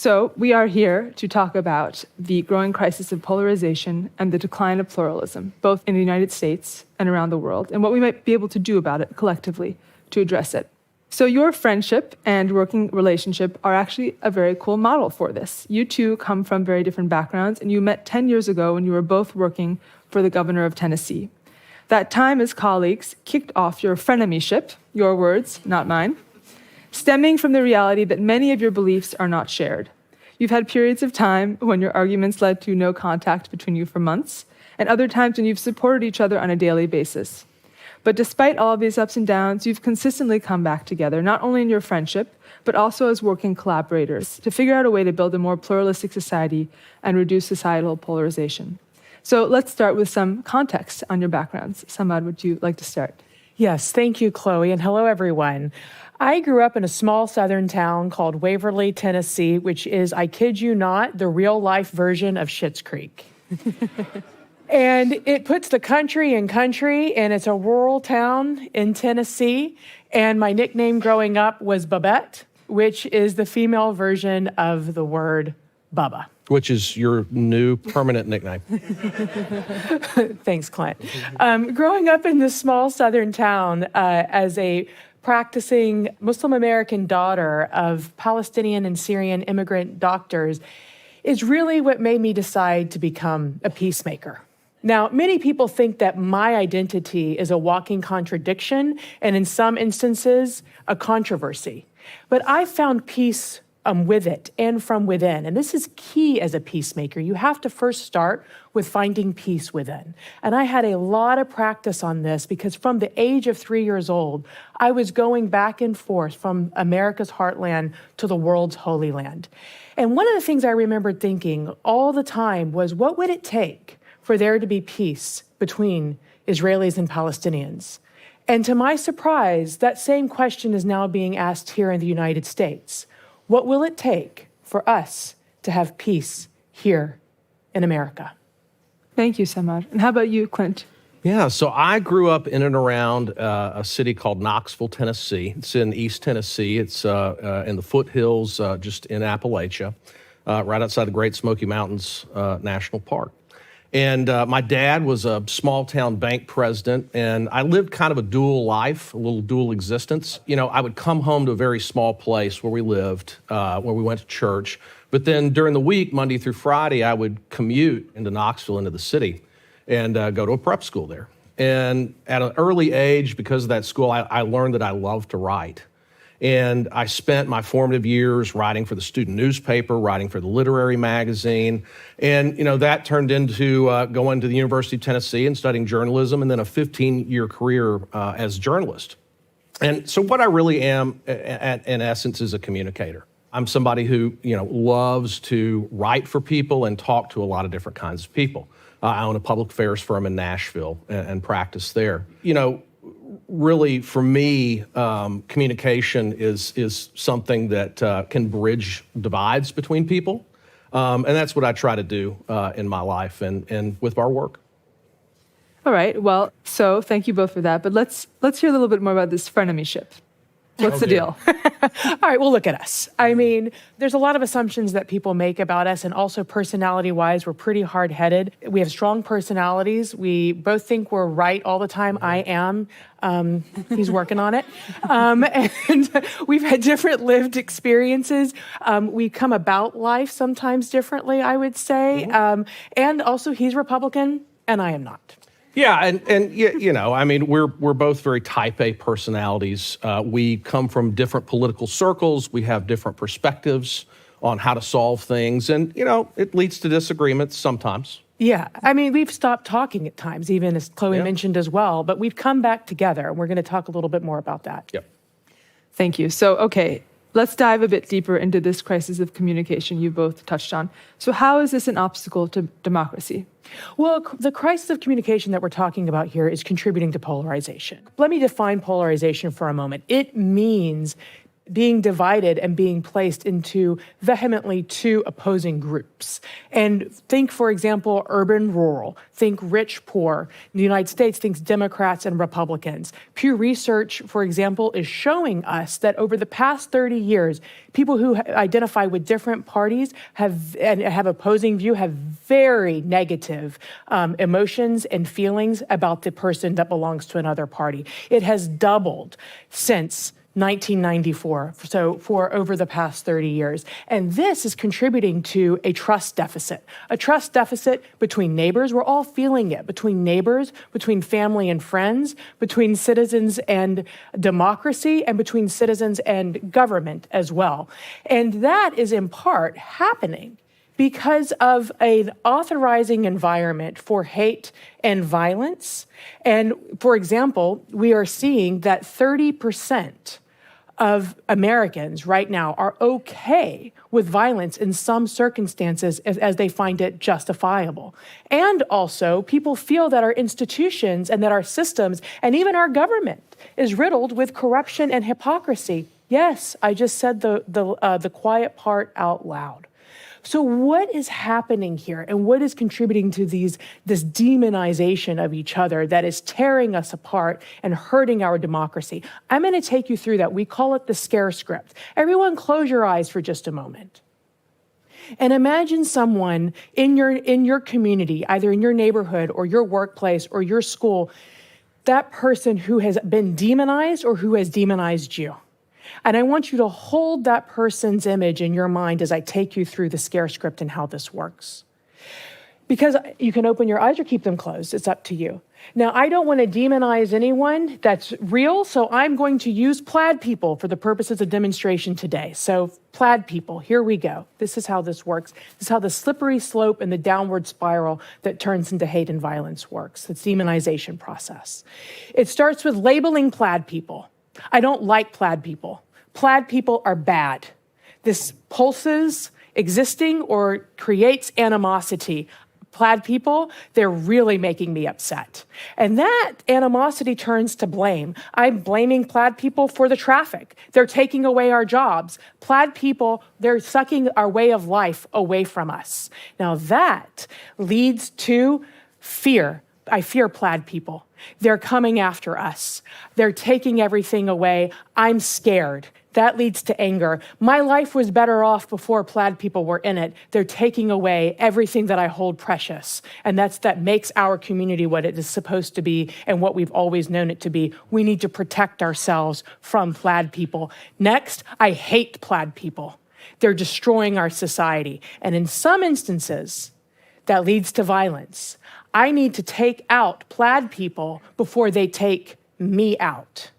So we are here to talk about the growing crisis of polarization and the decline of pluralism, both in the United States and around the world, and what we might be able to do about it collectively to address it. So your friendship and working relationship are actually a very cool model for this. You two come from very different backgrounds, and you met 10 years ago when you were both working for the governor of Tennessee. That time as colleagues kicked off your frenemyship, your words, not mine, stemming from the reality that many of your beliefs are not shared. You've had periods of time when your arguments led to no contact between you for months, and other times when you've supported each other on a daily basis. But despite all of these ups and downs, you've consistently come back together, not only in your friendship, but also as working collaborators, to figure out a way to build a more pluralistic society and reduce societal polarization. So let's start with some context on your backgrounds. Samad, would you like to start? Yes, thank you, Chloe, and hello, everyone. I grew up in a small southern town called Waverly, Tennessee, which is, I kid you not, the real-life version of Schitt's Creek. And it puts the country in country, and it's a rural town in Tennessee. And my nickname growing up was Babette, which is the female version of the word Bubba. Which is your new permanent nickname. Thanks, Clint. Growing up in this small southern town as a practicing Muslim American daughter of Palestinian and Syrian immigrant doctors is really what made me decide to become a peacemaker. Now, many people think that my identity is a walking contradiction and in some instances, a controversy. But I found peace with it and from within. And this is key as a peacemaker. You have to first start with finding peace within. And I had a lot of practice on this because from the age of 3 years old, I was going back and forth from America's heartland to the world's holy land. And one of the things I remembered thinking all the time was, what would it take for there to be peace between Israelis and Palestinians? And to my surprise, that same question is now being asked here in the United States. What will it take for us to have peace here in America? Thank you, Samad. And how about you, Clint? Yeah, so I grew up in and around a city called Knoxville, Tennessee. It's in East Tennessee. It's in the foothills just in Appalachia, right outside the Great Smoky Mountains National Park. And my dad was a small-town bank president, and I lived kind of a dual life, a little dual existence. You know, I would come home to a very small place where we lived, where we went to church. But then during the week, Monday through Friday, I would commute into Knoxville, into the city, and go to a prep school there. And at an early age, because of that school, I learned that I loved to write. And I spent my formative years writing for the student newspaper, writing for the literary magazine. And, you know, that turned into going to the University of Tennessee and studying journalism, and then a 15-year career as a journalist. And so what I really am, in essence, is a communicator. I'm somebody who, you know, loves to write for people and talk to a lot of different kinds of people. I own a public affairs firm in Nashville and practice there. You know, really, for me, communication is something that can bridge divides between people. And that's what I try to do in my life and with our work. All right, well, so thank you both for that. But let's hear a little bit more about this frenemyship. What's the deal? All right, well, look at us. I mean, there's a lot of assumptions that people make about us, and also personality-wise, we're pretty hard-headed. We have strong personalities. We both think we're right all the time. I am. He's working on it. And we've had different lived experiences. We come about life sometimes differently, I would say. And also, he's Republican, and I am not. Yeah, and you know, I mean, we're both very type A personalities. We come from different political circles. We have different perspectives on how to solve things, and you know, it leads to disagreements sometimes. Yeah, I mean, we've stopped talking at times, even as Chloe mentioned as well, but we've come back together, and we're going to talk a little bit more about that. Yep. Thank you. So, okay, let's dive a bit deeper into this crisis of communication you both touched on. So how is this an obstacle to democracy? Well, the crisis of communication that we're talking about here is contributing to polarization. Let me define polarization for a moment. It means being divided and being placed into vehemently two opposing groups. And think, for example, urban, rural. Think rich, poor. In the United States, think Democrats and Republicans. Pew Research, for example, is showing us that over the past 30 years, people who identify with different parties have opposing view have very negative emotions and feelings about the person that belongs to another party. It has doubled since 1994, so for over the past 30 years. And this is contributing to a trust deficit between neighbors. We're all feeling it, between neighbors, between family and friends, between citizens and democracy, and between citizens and government as well. And that is in part happening because of an authorizing environment for hate and violence. And for example, we are seeing that 30% of Americans right now are okay with violence in some circumstances as they find it justifiable. And also, people feel that our institutions and that our systems and even our government is riddled with corruption and hypocrisy. Yes, I just said the quiet part out loud. So what is happening here, and what is contributing to this demonization of each other that is tearing us apart and hurting our democracy? I'm going to take you through that. We call it the scare script. Everyone close your eyes for just a moment. And imagine someone in your community, either in your neighborhood or your workplace or your school, that person who has been demonized or who has demonized you. And I want you to hold that person's image in your mind as I take you through the scare script and how this works. Because you can open your eyes or keep them closed. It's up to you. Now, I don't want to demonize anyone that's real, so I'm going to use plaid people for the purposes of demonstration today. So plaid people, here we go. This is how this works. This is how the slippery slope and the downward spiral that turns into hate and violence works. It's the demonization process. It starts with labeling plaid people. I don't like plaid people. Plaid people are bad. This pulses existing or creates animosity. Plaid people, they're really making me upset. And that animosity turns to blame. I'm blaming plaid people for the traffic. They're taking away our jobs. Plaid people, they're sucking our way of life away from us. Now that leads to fear. I fear plaid people. They're coming after us. They're taking everything away. I'm scared. That leads to anger. My life was better off before plaid people were in it. They're taking away everything that I hold precious. And that makes our community what it is supposed to be and what we've always known it to be. We need to protect ourselves from plaid people. Next, I hate plaid people. They're destroying our society. And in some instances, that leads to violence. I need to take out plaid people before they take me out.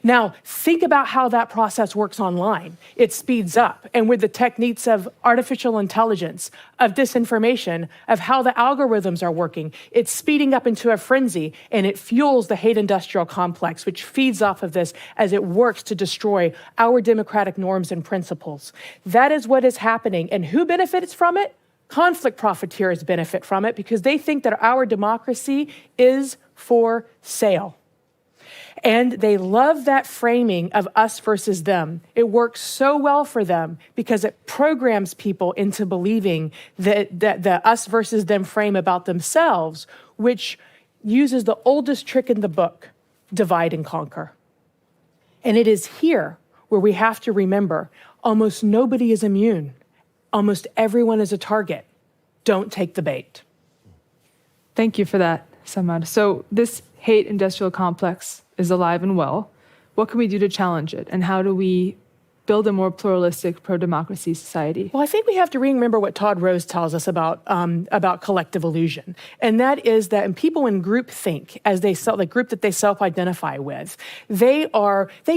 Now, think about how that process works online. It speeds up. And with the techniques of artificial intelligence, of disinformation, of how the algorithms are working, it's speeding up into a frenzy, and it fuels the hate industrial complex, which feeds off of this as it works to destroy our democratic norms and principles. That is what is happening. And who benefits from it? Conflict profiteers benefit from it because they think that our democracy is for sale. And they love that framing of us versus them. It works so well for them because it programs people into believing that the us versus them frame about themselves, which uses the oldest trick in the book, divide and conquer. And it is here where we have to remember almost nobody is immune. Almost everyone is a target. Don't take the bait. Thank you for that, Samad. So this hate industrial complex is alive and well. What can we do to challenge it? And how do we build a more pluralistic, pro-democracy society? Well, I think we have to remember what Todd Rose tells us about collective illusion. And that is that people in group think, as the group that they self-identify with, they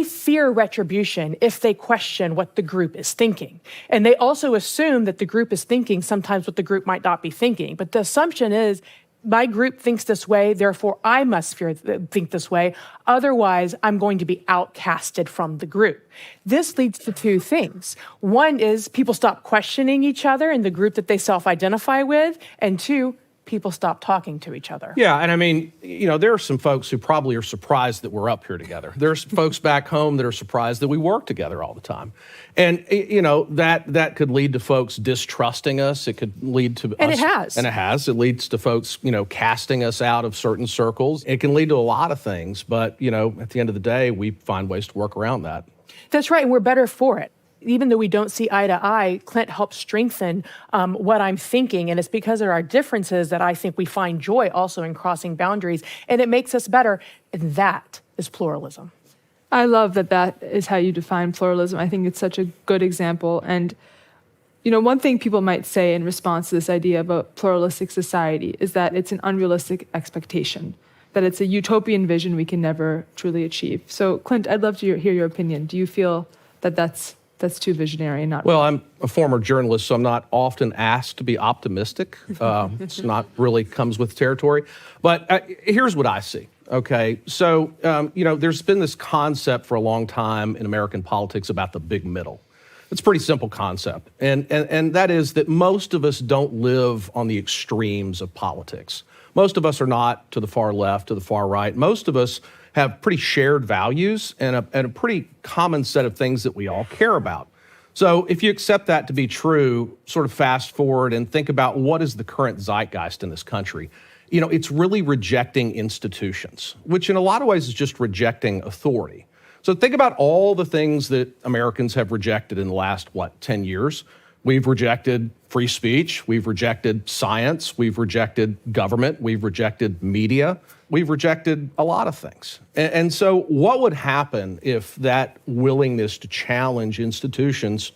fear retribution if they question what the group is thinking. And they also assume that the group is thinking sometimes what the group might not be thinking. But the assumption is, my group thinks this way, therefore I must think this way. Otherwise, I'm going to be outcasted from the group. This leads to two things. One is people stop questioning each other in the group that they self-identify with. And two, people stop talking to each other. Yeah, and I mean, there are some folks who probably are surprised that we're up here together. There's folks back home that are surprised that we work together all the time. And, that could lead to folks distrusting us. It could lead to And us, it has. And it has. It leads to folks, casting us out of certain circles. It can lead to a lot of things. But, at the end of the day, we find ways to work around that. That's right, and we're better for it. Even though we don't see eye to eye, Clint helps strengthen what I'm thinking. And it's because of our differences that I think we find joy also in crossing boundaries. And it makes us better. And that is pluralism. I love that is how you define pluralism. I think it's such a good example. And, one thing people might say in response to this idea of a pluralistic society is that it's an unrealistic expectation, that it's a utopian vision we can never truly achieve. So, Clint, I'd love to hear your opinion. Do you feel that that's too visionary and not? Well, I'm a former journalist, so I'm not often asked to be optimistic. It's not really comes with territory. But here's what I see. Okay, so there's been this concept for a long time in American politics about the big middle. It's a pretty simple concept, and that is that most of us don't live on the extremes of politics. Most of us are not to the far left, to the far right. Most of us have pretty shared values and a pretty common set of things that we all care about. So if you accept that to be true, sort of fast forward and think about what is the current zeitgeist in this country. It's really rejecting institutions, which in a lot of ways is just rejecting authority. So think about all the things that Americans have rejected in the last, 10 years? We've rejected free speech. We've rejected science. We've rejected government. We've rejected media. We've rejected a lot of things. And so what would happen if that willingness to challenge institutions,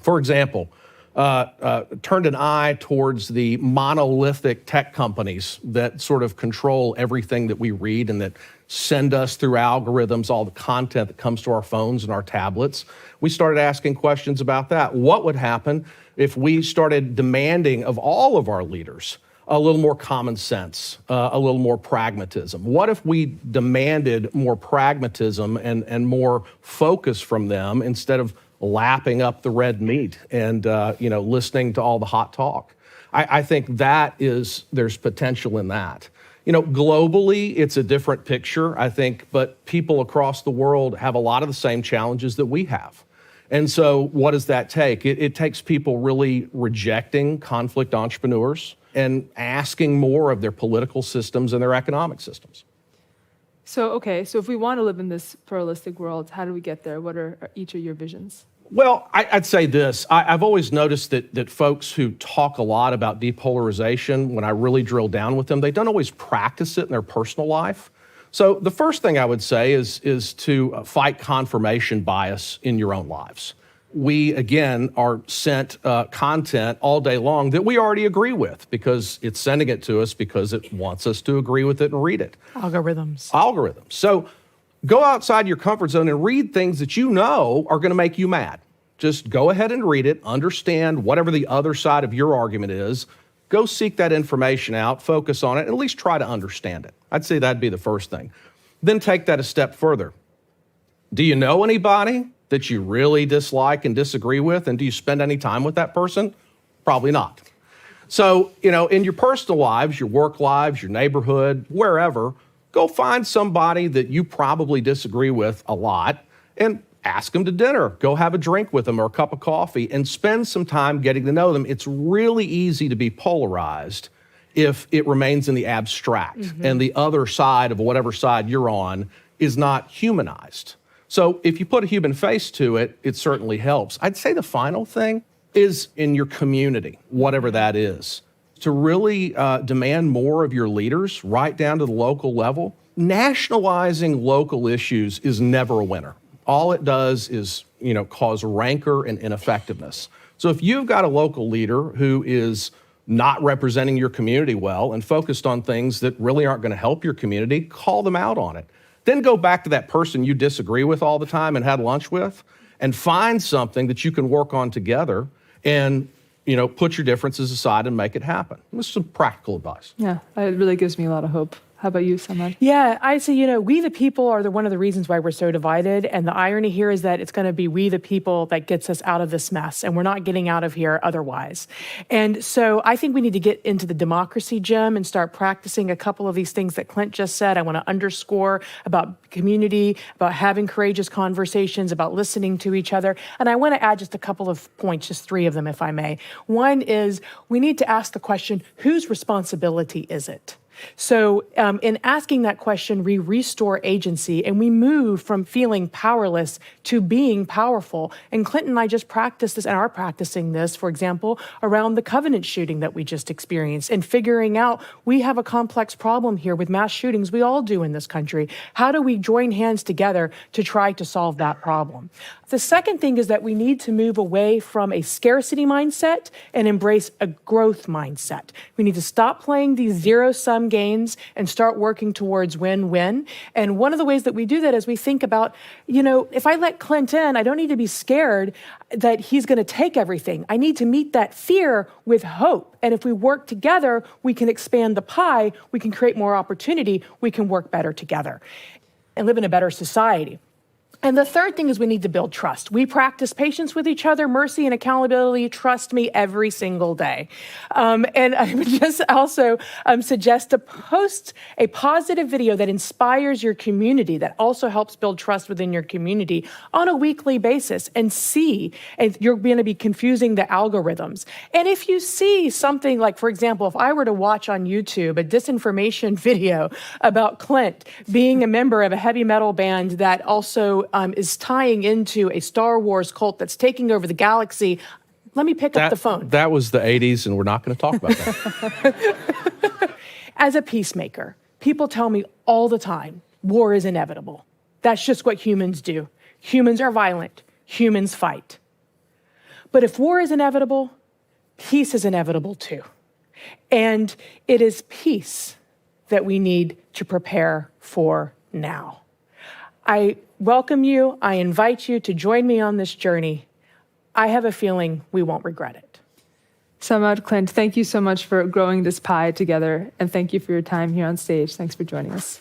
for example, turned an eye towards the monolithic tech companies that sort of control everything that we read and that send us through algorithms, all the content that comes to our phones and our tablets? We started asking questions about that. What would happen if we started demanding of all of our leaders a little more common sense, a little more pragmatism? What if we demanded more pragmatism and more focus from them instead of lapping up the red meat and listening to all the hot talk? I think there's potential in that. Globally, it's a different picture, I think, but people across the world have a lot of the same challenges that we have. And so what does that take? It takes people really rejecting conflict entrepreneurs and asking more of their political systems and their economic systems. So if we want to live in this pluralistic world, how do we get there? What are each of your visions? Well, I'd say this. I've always noticed that folks who talk a lot about depolarization, when I really drill down with them, they don't always practice it in their personal life. So the first thing I would say is to fight confirmation bias in your own lives. We, again, are sent content all day long that we already agree with because it's sending it to us because it wants us to agree with it and read it. Algorithms. So go outside your comfort zone and read things that you know are going to make you mad. Just go ahead and read it, understand whatever the other side of your argument is, go seek that information out, focus on it, and at least try to understand it. I'd say that'd be the first thing. Then take that a step further. Do you know anybody that you really dislike and disagree with, and do you spend any time with that person? Probably not. So, in your personal lives, your work lives, your neighborhood, wherever, go find somebody that you probably disagree with a lot and ask them to dinner. Go have a drink with them or a cup of coffee and spend some time getting to know them. It's really easy to be polarized if it remains in the abstract and the other side of whatever side you're on is not humanized. So if you put a human face to it, it certainly helps. I'd say the final thing is in your community, whatever that is, to really demand more of your leaders right down to the local level. Nationalizing local issues is never a winner. All it does is, cause rancor and ineffectiveness. So if you've got a local leader who is not representing your community well and focused on things that really aren't going to help your community, call them out on it. Then go back to that person you disagree with all the time and had lunch with and find something that you can work on together and put your differences aside and make it happen. This is some practical advice. Yeah, it really gives me a lot of hope. How about you, Samad? Yeah, I say, we the people are one of the reasons why we're so divided. And the irony here is that it's going to be we the people that gets us out of this mess. And we're not getting out of here otherwise. And so I think we need to get into the democracy gym and start practicing a couple of these things that Clint just said. I want to underscore about community, about having courageous conversations, about listening to each other. And I want to add just a couple of points, just 3 of them, if I may. One is we need to ask the question, whose responsibility is it? So in asking that question, we restore agency and we move from feeling powerless to being powerful. And Clinton and I just practiced this and are practicing this, for example, around the Covenant shooting that we just experienced and figuring out we have a complex problem here with mass shootings. We all do in this country. How do we join hands together to try to solve that problem? The second thing is that we need to move away from a scarcity mindset and embrace a growth mindset. We need to stop playing these zero-sum games and start working towards win-win. And one of the ways that we do that is we think about, if I let Clint in, I don't need to be scared that he's going to take everything. I need to meet that fear with hope. And if we work together, we can expand the pie, we can create more opportunity, we can work better together and live in a better society. And the third thing is we need to build trust. We practice patience with each other, mercy and accountability, trust me, every single day. And I would just also suggest to post a positive video that inspires your community, that also helps build trust within your community on a weekly basis and you're going to be confusing the algorithms. And if you see something like, for example, if I were to watch on YouTube a disinformation video about Clint being a member of a heavy metal band that also is tying into a Star Wars cult that's taking over the galaxy, let me pick up the phone. That was the 80s, and we're not going to talk about that. As a peacemaker, people tell me all the time, war is inevitable. That's just what humans do. Humans are violent. Humans fight. But if war is inevitable, peace is inevitable too. And it is peace that we need to prepare for now. I welcome you. I invite you to join me on this journey. I have a feeling we won't regret it. Samad, Clint, thank you so much for growing this pie together. And thank you for your time here on stage. Thanks for joining us.